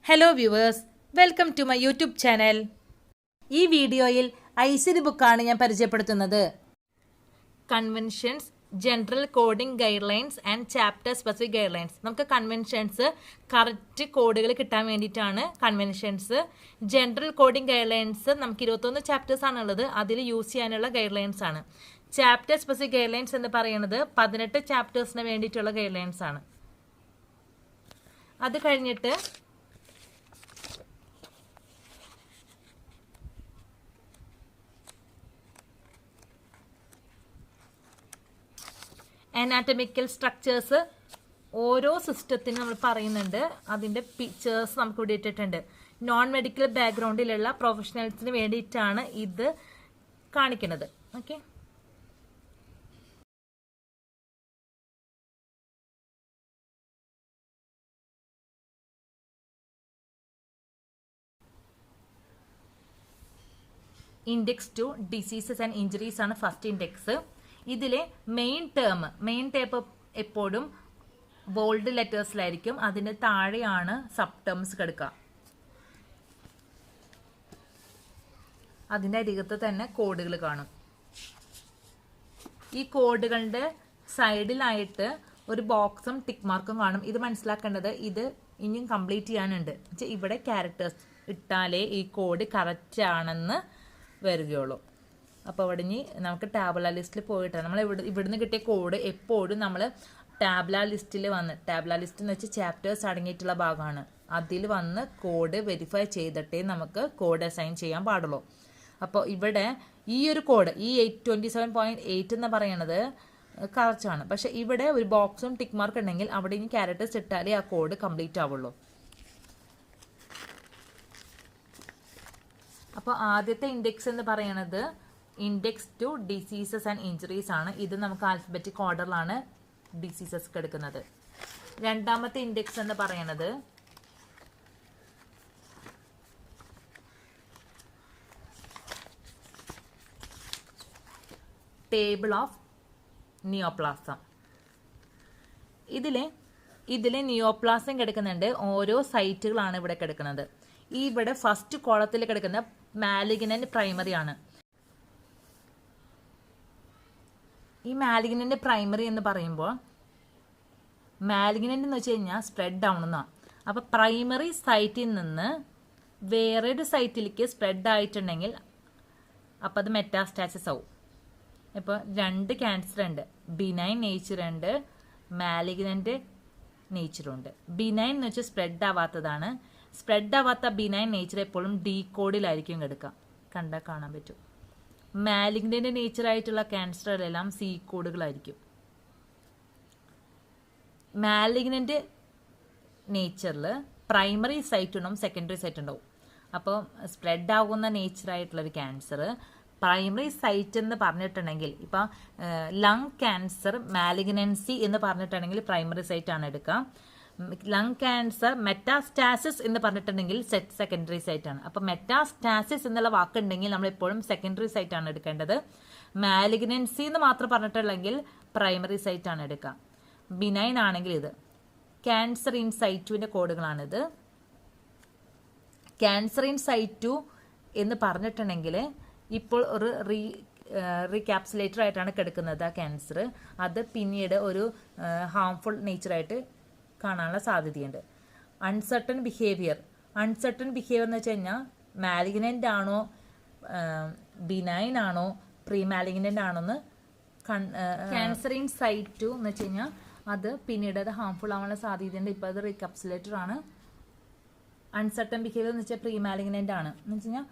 Hello viewers, welcome to my YouTube channel. ഈ വീഡിയോയിൽ ഐസിരി ബുക്കാണ് ഞാൻ പരിചയപ്പെടുത്തുന്നത്. Conventions, general coding guidelines and chapter specific guidelines. നമുക്ക് കൺവെൻഷൻസ് കറക്റ്റ് കോഡുകൾ കിട്ടാൻ വേണ്ടിയിട്ടാണ് conventions. General coding guidelines നമുക്ക് 21 ചാപ്റ്റേഴ്സ് ആണുള്ളത്, അതിൽ യൂസ് ചെയ്യാനുള്ള ഗൈഡ് ലൈൻസ് ആണ്. ചാപ്റ്റർ സ്പെസിഫിക് ഗൈഡ് ലൈൻസ് എന്ന് പറയുന്നത് 18 ചാപ്റ്റേഴ്സിന് വേണ്ടിയിട്ടുള്ള ഗൈഡ് ലൈൻസ് ആണ്. അത് കഴിഞ്ഞിട്ട് അനാറ്റമിക്കൽ സ്ട്രക്ചേഴ്സ് ഓരോ സിസ്റ്റത്തിനും നമ്മൾ പറയുന്നുണ്ട്. അതിൻ്റെ പിക്ചേഴ്സ് നമുക്ക് ഇവിടെ ഇട്ടിട്ടുണ്ട്. നോൺ മെഡിക്കൽ ബാക്ക്ഗ്രൗണ്ടിലുള്ള പ്രൊഫഷണൽസിന് വേണ്ടിയിട്ടാണ് ഇത് കാണിക്കുന്നത്. Okay, index to diseases and injuries ആണ് ഫസ്റ്റ് ഇൻഡെക്സ്. ഇതിലെ മെയിൻ ടേം എപ്പോഴും ബോൾഡ് ലെറ്റേഴ്സിലായിരിക്കും. അതിന് താഴെയാണ് സബ് ടേംസ് കിടക്കുക. അതിൻ്റെ അരികത്ത് തന്നെ കോഡുകൾ കാണും. ഈ കോഡുകളുടെ സൈഡിലായിട്ട് ഒരു ബോക്സും ടിക്ക് മാർക്കും കാണും. ഇത് മനസ്സിലാക്കേണ്ടത് ഇത് ഇനിയും കംപ്ലീറ്റ് ചെയ്യാനുണ്ട്. ഇവിടെ ക്യാരക്ടേഴ്സ് ഇട്ടാലേ ഈ കോഡ് കറക്റ്റ് ആണെന്ന് വരികയുള്ളൂ. അപ്പോൾ ഇവിടെ ഇനി നമുക്ക് ടാബുല ലിസ്റ്റിൽ പോയിട്ടാണ് നമ്മൾ ഇവിടുന്ന് കിട്ടിയ കോഡ് എപ്പോഴും നമ്മൾ ടാബുല ലിസ്റ്റിൽ വന്ന്, ടാബുല ലിസ്റ്റ് എന്ന് വെച്ചാൽ ചാപ്റ്റേഴ്സ് അടങ്ങിയിട്ടുള്ള ഭാഗമാണ്, അതിൽ വന്ന് കോഡ് വെരിഫൈ ചെയ്തിട്ടേ നമുക്ക് കോഡ് അസൈൻ ചെയ്യാൻ പാടുള്ളൂ. അപ്പോൾ ഇവിടെ ഈ ഒരു കോഡ് ഈ 27.8 എന്ന് പറയുന്നത് കറക്റ്റാണ്. പക്ഷെ ഇവിടെ ഒരു ബോക്സും ടിക്ക് മാർക്ക് ഉണ്ടെങ്കിൽ അവിടെ ഇനി ക്യാരക്ടേഴ്സ് ഇട്ടാലേ ആ കോഡ് കംപ്ലീറ്റ് ആവുള്ളൂ. അപ്പോൾ ആദ്യത്തെ ഇൻഡെക്സ് എന്ന് പറയുന്നത് index to diseases and injuries ആണ്. ഇത് നമുക്ക് ആൽഫബറ്റിക് ഓർഡറിലാണ് ഡിസീസസ് എടുക്കുന്നത്. രണ്ടാമത്തെ ഇൻഡെക്സ് എന്ന് പറയുന്നത് ടേബിൾ ഓഫ് നിയോപ്ലാസം. ഇതിലെ നിയോപ്ലാസം കിടക്കുന്നുണ്ട്. ഓരോ സൈറ്റുകളാണ് ഇവിടെ കിടക്കുന്നത്. ഇവിടെ ഫസ്റ്റ് കോളത്തിൽ കിടക്കുന്ന മാലിഗ്നന്റ് പ്രൈമറി ആണ്. ഈ മാലിഗ്നന്റ് പ്രൈമറി എന്ന് പറയുമ്പോൾ മാലിഗ്നന്റ് എന്ന് വെച്ച് കഴിഞ്ഞാൽ സ്പ്രെഡ് ആവണമെന്നാണ്. അപ്പോൾ പ്രൈമറി സൈറ്റിൽ നിന്ന് വേറൊരു സൈറ്റിലേക്ക് സ്പ്രെഡ് ആയിട്ടുണ്ടെങ്കിൽ അപ്പോൾ അത് മെറ്റാസ്റ്റാസിസ് ആവും. ഇപ്പോൾ 2 ക്യാൻസർ ഉണ്ട്, ബിനൈൻ നേച്ചർ ഉണ്ട്, മാലിഗ്നന്റ് നേച്ചറുണ്ട്. ബിനൈൻ എന്ന് വെച്ചാൽ സ്പ്രെഡ് ആവാത്തതാണ്. സ്പ്രെഡ് ആവാത്ത ബിനൈൻ നേച്ചർ എപ്പോഴും ഡി കോഡിലായിരിക്കും കിടക്കുക, കണ്ടാൽ കാണാൻ പറ്റും. മാലിഗ്നന്റ് നേച്ചർ ആയിട്ടുള്ള ക്യാൻസറിലെല്ലാം സി കോഡുകളായിരിക്കും. മാലിഗ്നന്റ് നേച്ചറിൽ പ്രൈമറി സൈറ്റ് ഉണ്ടാവും, സെക്കൻഡറി സൈറ്റ് ഉണ്ടാവും. അപ്പോൾ സ്പ്രെഡ് ആകുന്ന നേച്ചർ ആയിട്ടുള്ളൊരു ക്യാൻസർ പ്രൈമറി സൈറ്റ് എന്ന് പറഞ്ഞിട്ടുണ്ടെങ്കിൽ, ഇപ്പം ലങ് ക്യാൻസർ മാലിഗ്നൻസി എന്ന് പറഞ്ഞിട്ടുണ്ടെങ്കിൽ പ്രൈമറി സൈറ്റ് ആണ് എടുക്കുക. ലങ് ക്യാൻസർ മെറ്റാസ്റ്റാസിസ് എന്ന് പറഞ്ഞിട്ടുണ്ടെങ്കിൽ സെക്കൻഡറി സൈറ്റ് ആണ്. അപ്പോൾ മെറ്റാസ്റ്റാസിസ് എന്നുള്ള വാക്കുണ്ടെങ്കിൽ നമ്മൾ എപ്പോഴും സെക്കൻഡറി സൈറ്റ് ആണ് എടുക്കേണ്ടത്. മാലിഗ്നൻസി എന്ന് മാത്രം പറഞ്ഞിട്ടുണ്ടെങ്കിൽ പ്രൈമറി സൈറ്റ് ആണ് എടുക്കുക. ബിനൈൻ ആണെങ്കിൽ ഇത് ക്യാൻസർ ഇൻ സൈറ്റുവിൻ്റെ കോഡുകളാണിത്. ക്യാൻസർ ഇൻ സൈറ്റു എന്ന് പറഞ്ഞിട്ടുണ്ടെങ്കിൽ ഇപ്പോൾ ഒരു റീക്യാപ്സുലേറ്റർ ആയിട്ടാണ് കിടക്കുന്നത് ആ ക്യാൻസർ. അത് പിന്നീട് ഒരു ഹാംഫുൾ നേച്ചറായിട്ട് കാണാനുള്ള സാധ്യതയുണ്ട്. അൺസർട്ടൺ ബിഹേവിയർ എന്ന് വെച്ച് കഴിഞ്ഞാൽ മാലിഗ്നൻ്റ് ആണോ ബിനൈൻ ആണോ പ്രീ മാലിഗ്നൻ്റ് ആണോ എന്ന് ക്യാൻസർ ഇൻ സൈറ്റു എന്ന് വെച്ച് കഴിഞ്ഞാൽ അത് പിന്നീട് അത് ഹാംഫുൾ ആവാനുള്ള സാധ്യതയുണ്ട്. ഇപ്പോൾ അത് റീക്യാപ്സുലേറ്റർ ആണ്. അൺസർട്ടൺ ബിഹേവിയർ എന്ന് വെച്ചാൽ പ്രീ മാലിഗ്നൻ്റ് ആണ് എന്ന് വെച്ച് കഴിഞ്ഞാൽ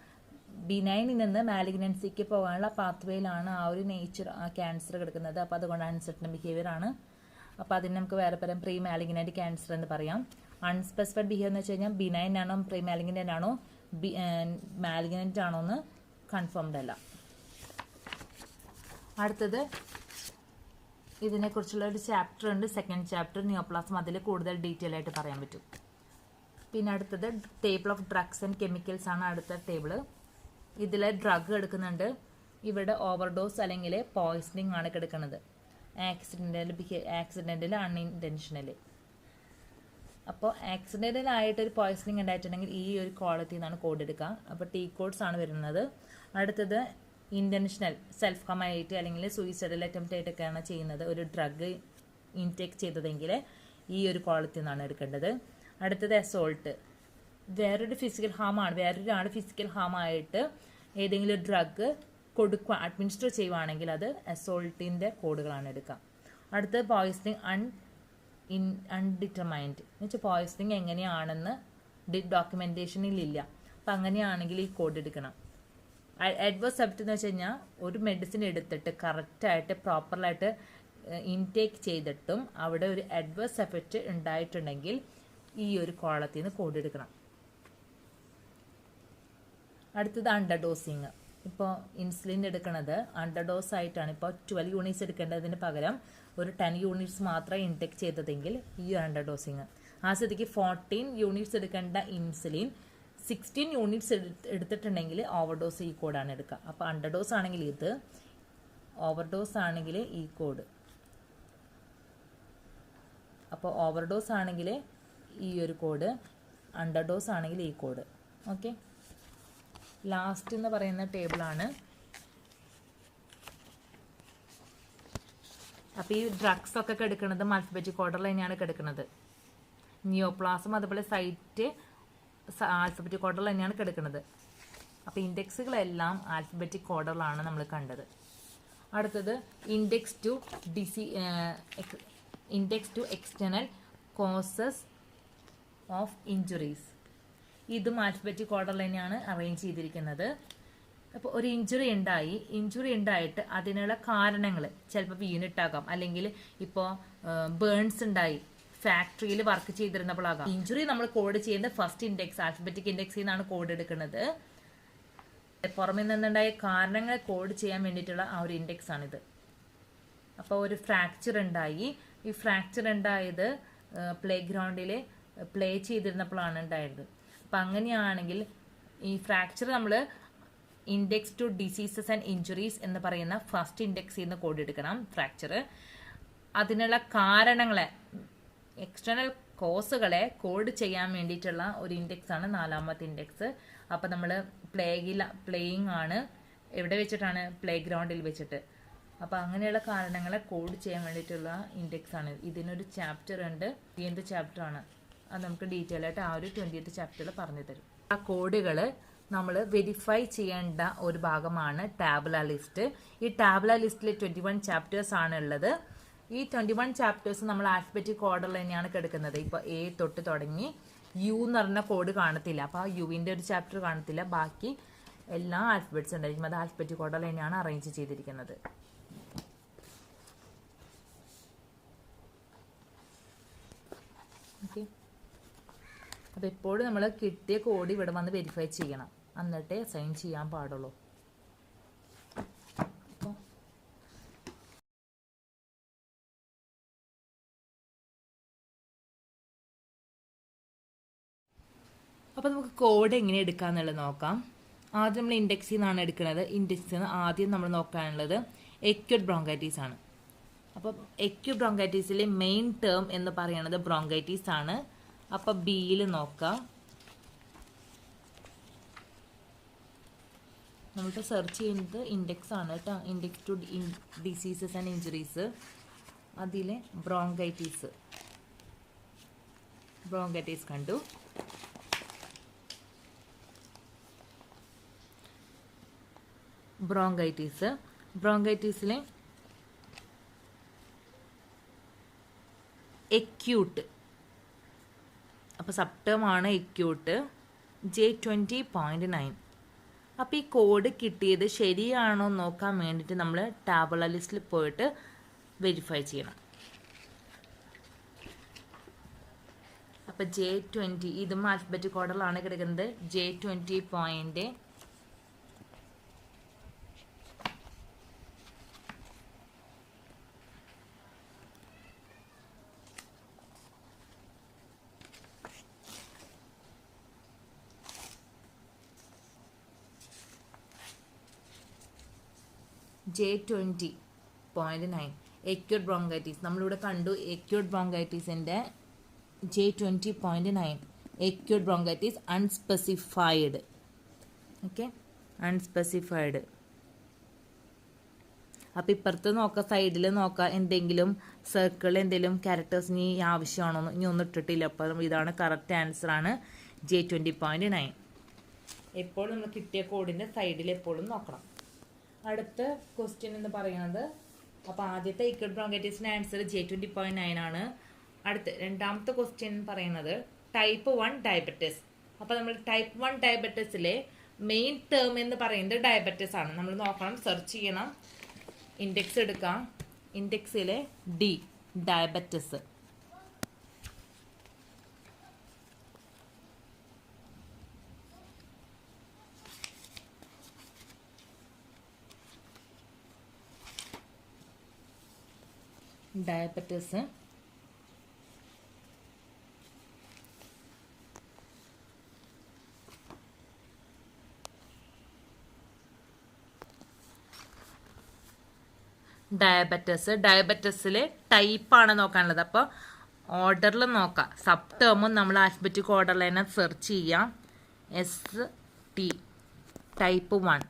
ബിനൈനിൽ നിന്ന് മാലിഗ്നൻസിക്ക് പോകാനുള്ള പാത്വേയിലാണ് ആ ഒരു നേച്ചർ ആ ക്യാൻസർ കിടക്കുന്നത്. അപ്പോൾ അതുകൊണ്ട് അൺസർട്ടൺ ബിഹേവിയർ ആണ്. അപ്പോൾ അതിന് നമുക്ക് വേറെ പറയാം പ്രീ മാലിഗ്നന്റ് ക്യാൻസർ എന്ന് പറയാം. അൺസ്പെസിഫൈഡ് ബിഹേവിയർ എന്ന് വെച്ച് കഴിഞ്ഞാൽ ബിനൈൻ ആണോ പ്രീ മാലിഗ്നന്റ് ആണോ മാലിഗ്നന്റ് ആണോ എന്ന് കൺഫേംഡ് അല്ല. അടുത്തത് ഇതിനെക്കുറിച്ചുള്ള ഒരു ചാപ്റ്റർ ഉണ്ട്, സെക്കൻഡ് ചാപ്റ്റർ നിയോപ്ലാസം. അതിൽ കൂടുതൽ ഡീറ്റെയിൽ ആയിട്ട് പറയാൻ പറ്റും. പിന്നെ അടുത്തത് table of drugs and chemicals ആണ് അടുത്ത ടേബിള്. ഇതിൽ ഡ്രഗ് എടുക്കുന്നുണ്ട്. ഇവിടെ ഓവർഡോസ് അല്ലെങ്കിൽ പോയ്സണിങ് ആണ് കിടക്കുന്നത്. ആക്സിഡൻ്റൽ അൺഇൻറ്റൻഷനൽ. അപ്പോൾ ആക്സിഡൻ്റൽ ആയിട്ടൊരു പോയ്സണിങ് ഉണ്ടായിട്ടുണ്ടെങ്കിൽ ഈ ഒരു ക്വാളിറ്റിയിൽ നിന്നാണ് കോഡ് എടുക്കുക. അപ്പോൾ ടി കോഡ്സ് ആണ് വരുന്നത്. അടുത്തത് ഇൻറ്റൻഷണൽ സെൽഫ് ഹമായിട്ട് അല്ലെങ്കിൽ സൂയിസൈഡൽ അറ്റംപ്റ്റ് ആയിട്ടൊക്കെയാണ് ചെയ്യുന്നത്, ഒരു ഡ്രഗ് ഇൻടേക്ക് ചെയ്തതെങ്കിൽ ഈ ഒരു ക്വാളിറ്റി നിന്നാണ് എടുക്കേണ്ടത്. അടുത്തത് അസോൾട്ട്, വേറൊരു ഫിസിക്കൽ ഹാമാണ്, വേറൊരാൾ ഫിസിക്കൽ ഹാമായിട്ട് ഏതെങ്കിലും ഡ്രഗ് കൊടുക്കുക അഡ്മിനിസ്റ്റർ ചെയ്യുവാണെങ്കിൽ അത് അസോൾട്ടിൻ്റെ കോഡുകളാണ് എടുക്കുക. അടുത്തത് പോയ്സണിങ് അൺഡിറ്റർമൈൻഡ് എന്ന് വെച്ചാൽ പോയ്സണിങ് എങ്ങനെയാണെന്ന് ഡോക്യുമെൻറ്റേഷനിലില്ല. അപ്പം അങ്ങനെയാണെങ്കിൽ ഈ കോഡ് എടുക്കണം. അഡ്വേഴ്സ് എഫക്റ്റ് എന്ന് വെച്ച് കഴിഞ്ഞാൽ ഒരു മെഡിസിൻ എടുത്തിട്ട് കറക്റ്റായിട്ട് പ്രോപ്പറായിട്ട് ഇൻടേക്ക് ചെയ്തിട്ടും അവിടെ ഒരു അഡ്വേഴ്സ് എഫക്റ്റ് ഉണ്ടായിട്ടുണ്ടെങ്കിൽ ഈ ഒരു കോളത്തിൽ നിന്ന് കോഡ് എടുക്കണം. അടുത്തത് അണ്ടർ ഡോസിങ്. ഇപ്പോൾ ഇൻസുലിൻ എടുക്കുന്നത് അണ്ടർ ഡോസ് ആയിട്ടാണ്. ഇപ്പോൾ 12 യൂണിറ്റ്സ് എടുക്കേണ്ടതിന് പകരം ഒരു 10 യൂണിറ്റ്സ് മാത്രം ഇൻടേക്ക് ചെയ്തതെങ്കിൽ ഈ അണ്ടർ ഡോസിങ്. ആ സ്ഥിതിക്ക് 14 യൂണിറ്റ്സ് എടുക്കേണ്ട ഇൻസുലിൻ 16 യൂണിറ്റ്സ് എടുത്തിട്ടുണ്ടെങ്കിൽ ഓവർഡോസ് ഈ കോഡാണ് എടുക്കുക. അപ്പോൾ അണ്ടർ ഡോസ് ആണെങ്കിൽ ഇത്, ഓവർഡോസ് ആണെങ്കിൽ ഈ കോഡ്. അപ്പോൾ ഓവർഡോസ് ആണെങ്കിൽ ഈ ഒരു കോഡ്, അണ്ടർ ഡോസ് ആണെങ്കിൽ ഈ കോഡ്. ഓക്കെ, ലാസ്റ്റ് എന്ന് പറയുന്ന ടേബിളാണ്. അപ്പോൾ ഈ ഡ്രഗ്സ് ഒക്കെ എടുക്കുന്നത് ആൽഫബറ്റിക് ഓർഡറിൽ തന്നെയാണ് എടുക്കുന്നത്. നിയോപ്ലാസം അതുപോലെ സൈറ്റ് ആൽഫബറ്റിക് ഓർഡറിൽ തന്നെയാണ് എടുക്കുന്നത്. അപ്പോൾ ഇൻഡെക്സുകളെല്ലാം ആൽഫബറ്റിക് ഓർഡറിലാണ് നമ്മൾ കണ്ടത്. അടുത്തത് index to external causes of injuries. ഇതും ആൽഫബറ്റിക് ഓർഡറിൽ തന്നെയാണ് അറേഞ്ച് ചെയ്തിരിക്കുന്നത്. അപ്പോൾ ഒരു ഇഞ്ചുറി ഉണ്ടായിട്ട് അതിനുള്ള കാരണങ്ങൾ ചിലപ്പോൾ വീണിട്ടാകാം, അല്ലെങ്കിൽ ഇപ്പോൾ ബേൺസ് ഉണ്ടായി ഫാക്ടറിയിൽ വർക്ക് ചെയ്തിരുന്നപ്പോഴാകാം. ഇഞ്ചുറി നമ്മൾ കോഡ് ചെയ്യുന്ന ഫസ്റ്റ് ഇൻഡെക്സ് ആൽഫബറ്റിക് ഇൻഡെക്സിൽ നിന്നാണ് കോഡ് എടുക്കുന്നത്. പുറമെ നിന്നുണ്ടായ കാരണങ്ങളെ കോഡ് ചെയ്യാൻ വേണ്ടിയിട്ടുള്ള ആ ഒരു ഇൻഡെക്സ് ആണിത്. അപ്പോൾ ഒരു ഫ്രാക്ചർ ഉണ്ടായി, ഈ ഫ്രാക്ചർ ഉണ്ടായത് പ്ലേ ഗ്രൗണ്ടിൽ പ്ലേ ചെയ്തിരുന്നപ്പോഴാണ് ഉണ്ടായത്. അപ്പം അങ്ങനെയാണെങ്കിൽ ഈ ഫ്രാക്ചർ നമ്മൾ index to diseases and injuries എന്ന് പറയുന്ന ഫസ്റ്റ് ഇൻഡെക്സിൽ നിന്ന് കോഡ് എടുക്കണം ഫ്രാക്ചർ. അതിനുള്ള കാരണങ്ങളെ എക്സ്റ്റേണൽ കോസുകളെ കോഡ് ചെയ്യാൻ വേണ്ടിയിട്ടുള്ള ഒരു ഇൻഡെക്സ് ആണ് 4ാമത്തെ ഇൻഡെക്സ്. അപ്പം നമ്മൾ പ്ലേയിങ് ആണ്, എവിടെ വെച്ചിട്ടാണ്? പ്ലേ ഗ്രൗണ്ടിൽ വെച്ചിട്ട്. അപ്പം അങ്ങനെയുള്ള കാരണങ്ങളെ കോഡ് ചെയ്യാൻ വേണ്ടിയിട്ടുള്ള ഇൻഡെക്സ് ആണ്. ഇതിനൊരു ചാപ്റ്റർ ഉണ്ട്, 20th ചാപ്റ്റർ ആണ്. അത് നമുക്ക് ഡീറ്റെയിൽ ആയിട്ട് ആ ഒരു 20th ചാപ്റ്ററിൽ പറഞ്ഞു തരും. ആ കോഡുകൾ നമ്മൾ വെരിഫൈ ചെയ്യേണ്ട ഒരു ഭാഗമാണ് ടാബുല ലിസ്റ്റ്. ഈ ടാബുല ലിസ്റ്റിൽ 21 ചാപ്റ്റേഴ്സ് ആണ് ഉള്ളത്. ഈ 21 ചാപ്റ്റേഴ്സ് നമ്മൾ ആൽഫബറ്റിക് ഓർഡറിൽ തന്നെയാണ് എടുക്കുന്നത്. ഇപ്പോൾ എ തൊട്ട് തുടങ്ങി യു എന്ന് പറഞ്ഞ കോഡ് കാണത്തില്ല, അപ്പോൾ ആ യുവിൻ്റെ ഒരു ചാപ്റ്റർ കാണത്തില്ല. ബാക്കി എല്ലാ ആൽഫബറ്റ്സ് ഉണ്ടായിരിക്കും. അത് ആൽഫബറ്റിക് ഓർഡറിൽ തന്നെയാണ് അറേഞ്ച് ചെയ്തിരിക്കുന്നത്. ഓക്കെ, അപ്പോൾ എപ്പോഴും നമ്മൾ കിട്ടിയ കോഡ് ഇവിടെ വന്ന് വെരിഫൈ ചെയ്യണം, എന്നിട്ടേ സൈൻ ചെയ്യാൻ പാടുള്ളൂ. അപ്പോൾ നമുക്ക് കോഡ് എങ്ങനെ എടുക്കാമെന്നുള്ളത് നോക്കാം. ആദ്യം നമ്മൾ ഇൻഡെക്സിൽ നിന്നാണ് എടുക്കുന്നത്. ഇൻഡെക്സിൽ നിന്ന് ആദ്യം നമ്മൾ നോക്കാനുള്ളത് എക്യൂട്ട് ബ്രോങ്കൈറ്റിസ് ആണ്. അപ്പം എക്യൂട്ട് ബ്രോങ്കൈറ്റിസിലെ മെയിൻ ടേം എന്ന് പറയുന്നത് ബ്രോങ്കൈറ്റിസ് ആണ്. അപ്പം ബിയിൽ നോക്കാം. നമ്മൾക്ക് സെർച്ച് ചെയ്യുന്നത് ഇൻഡെക്സ് ആണ് കേട്ടോ, index to diseases and injuries. അതിലെ ബ്രോങ്കൈറ്റിസ് കണ്ടു. ബ്രോങ്കൈറ്റിസിലെ എക്യൂട്ട്, അപ്പോൾ സബ് ടേം ആണ് എക്യൂട്ട്, J20.9. അപ്പോൾ ഈ കോഡ് കിട്ടിയത് ശരിയാണോ നോക്കാൻ വേണ്ടിയിട്ട് നമ്മൾ ടാബുല ലിസ്റ്റിൽ പോയിട്ട് വെരിഫൈ ചെയ്യണം. അപ്പോൾ J20 ഇതും ആൽഫബറ്റിക് ഓർഡറിലാണ് കിടക്കുന്നത്. J20. J20.9 എക്യൂട്ട് ബ്രോങ്കൈറ്റിസ് നമ്മളിവിടെ കണ്ടു. എക്യൂട്ട് ബ്രോങ്കൈറ്റിസിൻ്റെ J20.9 acute bronchitis unspecified. Okay, unspecified. അപ്പോൾ ഇപ്പുറത്ത് നോക്കാം, സൈഡിൽ നോക്കാം എന്തെങ്കിലും സർക്കിൾ എന്തെങ്കിലും ക്യാരക്ടേഴ്സ് ഇനി ആവശ്യമാണോ, ഇനി ഒന്നും ഇട്ടിട്ടില്ല. അപ്പം ഇതാണ് കറക്റ്റ് ആൻസറാണ് J20.9. എപ്പോഴും നമ്മൾ കിട്ടിയ കോഡിൻ്റെ സൈഡിൽ എപ്പോഴും നോക്കണം. അടുത്ത ക്വസ്റ്റ്യൻ എന്ന് പറയുന്നത്, അപ്പോൾ ആദ്യത്തെ ഇക്വഡ് ബ്രോങ്കൈറ്റിസിൻ്റെ ആൻസർ J20.9 ആണ്. അടുത്ത രണ്ടാമത്തെ ക്വസ്റ്റ്യൻ പറയുന്നത് ടൈപ്പ് 1 ഡയബറ്റിസ്. അപ്പോൾ നമ്മൾ ടൈപ്പ് 1 ഡയബറ്റിസിലെ മെയിൻ ടേം എന്ന് പറയുന്നത് ഡയബറ്റിസ് ആണ്. നമ്മൾ നോക്കണം, സെർച്ച് ചെയ്യണം, ഇൻഡെക്സ് എടുക്കാം. ഇൻഡെക്സിലെ D ഡയബറ്റിസ്. ഡയബറ്റിസ് ഡയബറ്റിസിലെ ടൈപ്പാണ് നോക്കാനുള്ളത്. അപ്പോൾ ഓർഡറിൽ നോക്കാം. സബ് ടേമും നമ്മൾ ആൽഫബറ്റിക് ഓർഡറിൽ തന്നെ സെർച്ച് ചെയ്യാം. ST type 1.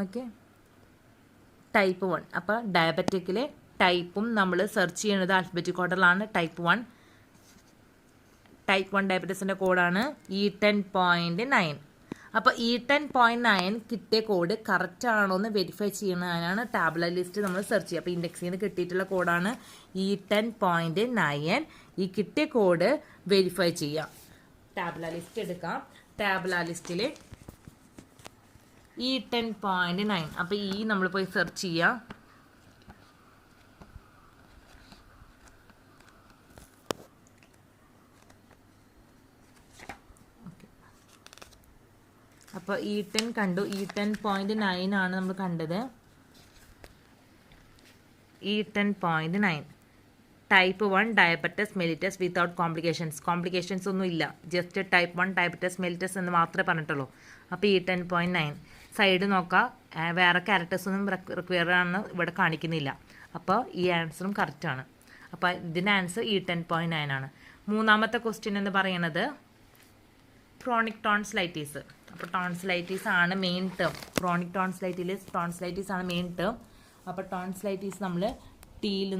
Okay, type 1. അപ്പോൾ ഡയബറ്റിക്കിലെ ടൈപ്പും നമ്മൾ സെർച്ച് ചെയ്യുന്നത് ആൽഫബറ്റിക് ഓർഡറിലാണ്. ടൈപ്പ് 1 ഡയബറ്റീസിൻ്റെ കോഡാണ് E10.9. അപ്പോൾ E10.9 കിട്ടിയ കോഡ് കറക്റ്റ് ആണോ എന്ന് വെരിഫൈ ചെയ്യുന്നതിനാണ് ടാബ്ല ലിസ്റ്റ് നമ്മൾ സെർച്ച് ചെയ്യുക. അപ്പോൾ ഇൻഡെക്സിൽ നിന്ന് കിട്ടിയിട്ടുള്ള കോഡാണ് E10.9. ഈ കിട്ടിയ കോഡ് വെരിഫൈ ചെയ്യാം. ടാബ്ല ലിസ്റ്റ് എടുക്കാം. ടാബ്ല ലിസ്റ്റിൽ E10.9. അപ്പോൾ നമ്മൾ പോയി സെർച്ച് ചെയ്യാം. അപ്പോൾ E10 കണ്ടു. E10.9 ആണ് നമ്മൾ കണ്ടത്. E10.9 type 1 diabetes mellitus without complications ഒന്നും ഇല്ല. ജസ്റ്റ് ടൈപ്പ് 1 ഡയബറ്റിസ് മെലിറ്റസ് എന്ന് മാത്രമേ പറഞ്ഞിട്ടുള്ളൂ. അപ്പോൾ E10.9 സൈഡ് നോക്കാം. വേറെ ക്യാരക്ടേഴ്സ് ഒന്നും റിക്വയർ ആണെന്ന് ഇവിടെ കാണിക്കുന്നില്ല. അപ്പോൾ ഈ ആൻസറും കറക്റ്റാണ്. അപ്പോൾ ഇതിൻ്റെ ആൻസർ E10.9 ആണ്. മൂന്നാമത്തെ ക്വസ്റ്റ്യൻ എന്ന് പറയുന്നത് ക്രോണിക് ടോൺസിലൈറ്റിസ്. അപ്പോൾ ടോൺസിലൈറ്റിസ് ആണ് മെയിൻ ടേം. ക്രോണിക് ടോൺസിലൈറ്റിസ് ആണ് മെയിൻ ടേം. അപ്പോൾ ടോൺസിലൈറ്റിസ് നമ്മൾ ടീയിൽ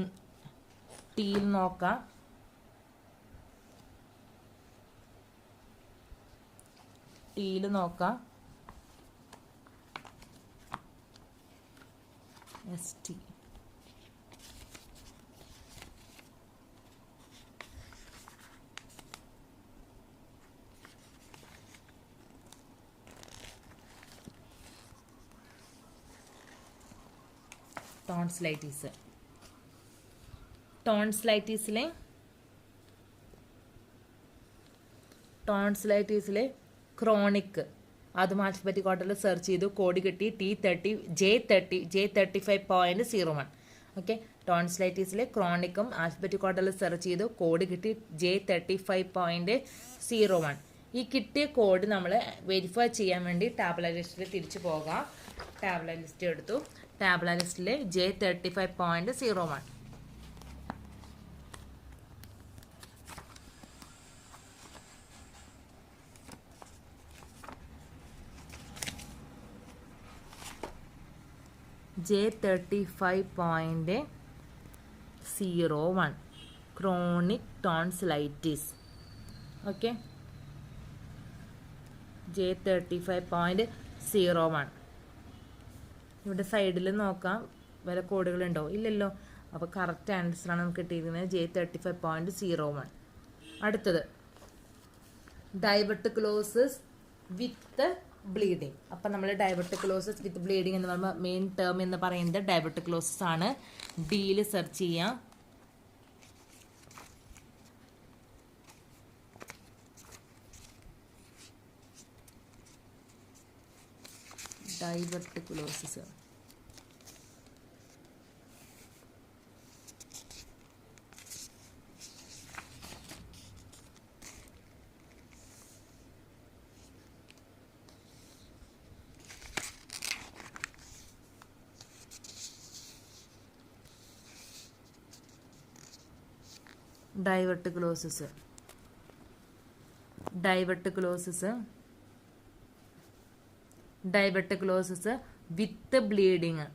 നോക്കാം. ST. ടോൺസിലൈറ്റിസിലെ ക്രോണിക് അതും ആൽഫബറ്റിക് ഓർഡറിൽ സെർച്ച് ചെയ്തു. കോഡ് കിട്ടി J35.01. ഓക്കെ, ടോൺസിലൈറ്റിസിലെ ക്രോണിക്കും ആൽഫബറ്റിക് ഓർഡറിൽ സെർച്ച് ചെയ്തു. കോഡ് കിട്ടി J35.01. ഈ കിട്ടിയ കോഡ് നമ്മൾ വെരിഫൈ ചെയ്യാൻ വേണ്ടി ടാബ്ല ലിസ്റ്റിൽ തിരിച്ചു പോകാം. ടാബ്ല ലിസ്റ്റ് എടുത്തു. ടാബ്ല ലിസ്റ്റിലെ J35.01. J35.01 chronic tonsillitis. Okay, J35.01. ഇവിടെ സൈഡിൽ നോക്കാം വല്ല കോഡുകളുണ്ടോ, ഇല്ലല്ലോ. അപ്പോൾ കറക്റ്റ് ആൻസറാണ് നമുക്ക് കിട്ടിയിരിക്കുന്നത് J35.01. അടുത്തത് ഡൈവർട്ടിക്കുലോസിസ് വിത്ത് ബ്ലീഡിങ്. അപ്പം നമ്മൾ ഡൈവർട്ടിക്കുലോസിസ് വിത്ത് ബ്ലീഡിങ് എന്ന് പറയുമ്പോൾ മെയിൻ ടേം എന്ന് പറയുന്നത് ഡൈവർട്ടിക്കുലോസിസ് ആണ്. ഡിയിൽ സെർച്ച് ചെയ്യാം. ഡൈവർട്ടിക്കുലോസിസ് ഡൈവർട്ടിക്കുലോസിസ് വിത്ത് ബ്ലീഡിങ്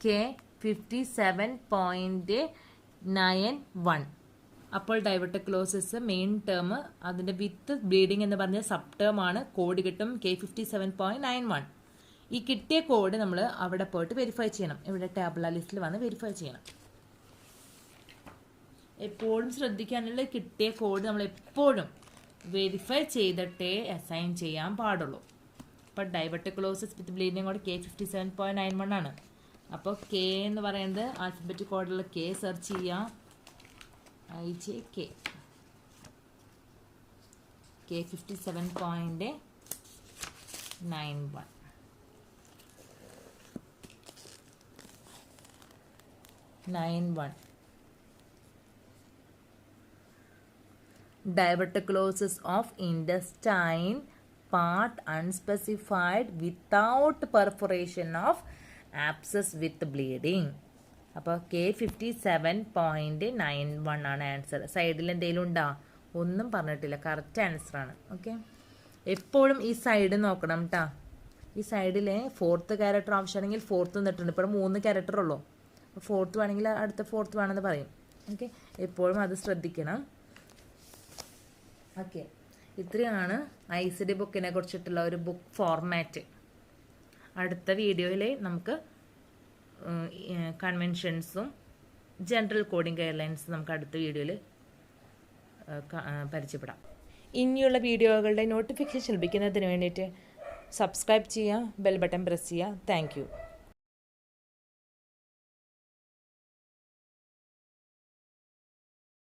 K57.91. അപ്പോൾ ഡൈവർട്ടിക്കുലോസിസ് മെയിൻ ടേം, അതിൻ്റെ വിത്ത് ബ്ലീഡിങ് എന്ന് പറഞ്ഞ സബ് ടേം ആണ്. കോഡ് കിട്ടും K57.91. ഈ കിട്ടിയ കോഡ് നമ്മൾ അവിടെ പോയിട്ട് വെരിഫൈ ചെയ്യണം. ഇവിടെ ടാബുല ലിസ്റ്റിൽ വന്ന് വെരിഫൈ ചെയ്യണം. എപ്പോഴും ശ്രദ്ധിക്കാനുള്ള കിട്ടിയ കോഡ് നമ്മൾ എപ്പോഴും വെരിഫൈ ചെയ്തിട്ടേ അസൈൻ ചെയ്യാൻ പാടുള്ളൂ. അപ്പോൾ ഡൈവർട്ടിക്കുലോസിസ് വിത്ത് ബ്ലീഡിങ് കോഡ് K57.91 ആണ്. അപ്പോൾ കെ എന്ന് പറയുന്നത് ആൽഫബറ്റിക് കോഡിലുള്ള കെ സെർച്ച് ചെയ്യാം. IJK K57.91. Diverticulosis of intestine part unspecified without perforation of abscess with bleeding. അപ്പോൾ K57.91 ആണ് ആൻസർ. സൈഡിൽ എന്തെങ്കിലും ഉണ്ടോ? ഒന്നും പറഞ്ഞിട്ടില്ല. കറക്റ്റ് ആൻസറാണ്. ഓക്കെ, എപ്പോഴും ഈ സൈഡ് നോക്കണം കേട്ടോ. ഈ സൈഡിൽ 4th ക്യാരക്ടർ ആവശ്യമാണെങ്കിൽ 4th നിന്നിട്ടുണ്ട്. ഇപ്പോൾ 3 ക്യാരക്ടർ ഉള്ളൂ. 4th വേണമെങ്കിൽ അടുത്ത 4th വേണമെന്ന് പറയും. ഓക്കെ, എപ്പോഴും അത് ശ്രദ്ധിക്കണം. ഓക്കെ, ഇത്രയാണ് ICD ബുക്കിനെ കുറിച്ചിട്ടുള്ള ഒരു ബുക്ക് ഫോർമാറ്റ്. അടുത്ത വീഡിയോയിൽ നമുക്ക് കൺവെൻഷൻസും ജനറൽ കോഡിംഗ് ഗൈഡ്ലൈൻസും നമുക്ക് അടുത്ത വീഡിയോയിൽ പരിചയപ്പെടാം. ഇനിയുള്ള വീഡിയോകളുടെ നോട്ടിഫിക്കേഷൻ ലഭിക്കുന്നതിന് വേണ്ടിയിട്ട് സബ്സ്ക്രൈബ് ചെയ്യുക, ബെൽ ബട്ടൺ പ്രസ് ചെയ്യുക. Thank you.